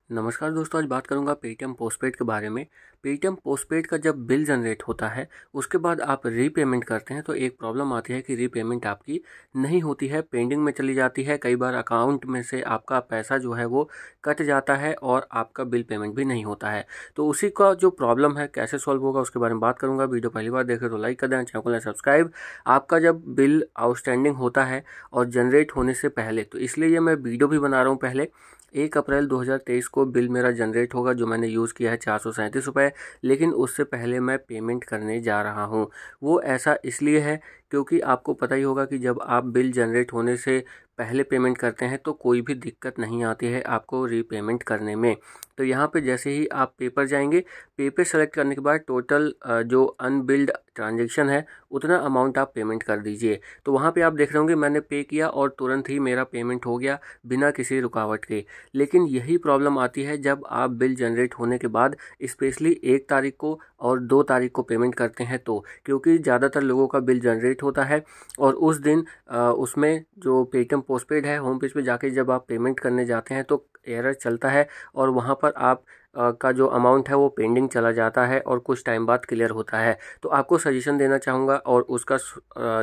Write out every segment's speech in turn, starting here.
नमस्कार दोस्तों, आज बात करूंगा पेटीएम पोस्टपेड के बारे में। पेटीएम पोस्टपेड का जब बिल जनरेट होता है उसके बाद आप रीपेमेंट करते हैं तो एक प्रॉब्लम आती है कि रीपेमेंट आपकी नहीं होती है, पेंडिंग में चली जाती है। कई बार अकाउंट में से आपका पैसा जो है वो कट जाता है और आपका बिल पेमेंट भी नहीं होता है। तो उसी का जो प्रॉब्लम है कैसे सॉल्व होगा उसके बारे में बात करूँगा। वीडियो पहली बार देखें तो लाइक कर दें, चैनल को सब्सक्राइब। आपका जब बिल आउटस्टैंडिंग होता है और जनरेट होने से पहले, तो इसलिए ये मैं वीडियो भी बना रहा हूँ। पहले 1 अप्रैल 2023 को बिल मेरा जनरेट होगा जो मैंने यूज़ किया है 437 रुपये, लेकिन उससे पहले मैं पेमेंट करने जा रहा हूँ। वो ऐसा इसलिए है क्योंकि आपको पता ही होगा कि जब आप बिल जनरेट होने से पहले पेमेंट करते हैं तो कोई भी दिक्कत नहीं आती है आपको रीपेमेंट करने में। तो यहाँ पे जैसे ही आप पे पर जाएंगे, पे पे सेलेक्ट करने के बाद टोटल जो अनबिल्ड ट्रांजैक्शन है उतना अमाउंट आप पेमेंट कर दीजिए। तो वहाँ पे आप देख रहे होंगे मैंने पे किया और तुरंत ही मेरा पेमेंट हो गया बिना किसी रुकावट के। लेकिन यही प्रॉब्लम आती है जब आप बिल जनरेट होने के बाद स्पेशली 1 तारीख को और 2 तारीख को पेमेंट करते हैं, तो क्योंकि ज़्यादातर लोगों का बिल जनरेट होता है और उस दिन उसमें जो पेटीएम पोस्टपेड है होम पेज पे जाके जब आप पेमेंट करने जाते हैं तो एरर चलता है और वहाँ पर आप का जो अमाउंट है वो पेंडिंग चला जाता है और कुछ टाइम बाद क्लियर होता है। तो आपको सजेशन देना चाहूँगा और उसका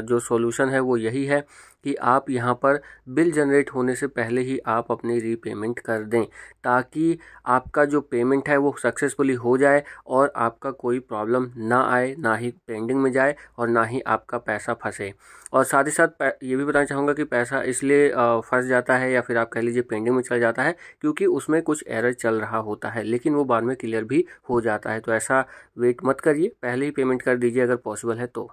जो सॉल्यूशन है वो यही है कि आप यहाँ पर बिल जनरेट होने से पहले ही आप अपनी रीपेमेंट कर दें, ताकि आपका जो पेमेंट है वो सक्सेसफुली हो जाए और आपका कोई प्रॉब्लम ना आए, ना ही पेंडिंग में जाए और ना ही आपका पैसा फंसे। और साथ ही साथ ये भी बताना चाहूँगा कि पैसा इसलिए फंस जाता है या फिर आप कह लीजिए पेंडिंग में चला जाता है क्योंकि उसमें कुछ एरर चल रहा होता है, लेकिन वो बाद में क्लियर भी हो जाता है। तो ऐसा वेट मत करिए, पहले ही पेमेंट कर दीजिए अगर पॉसिबल है तो।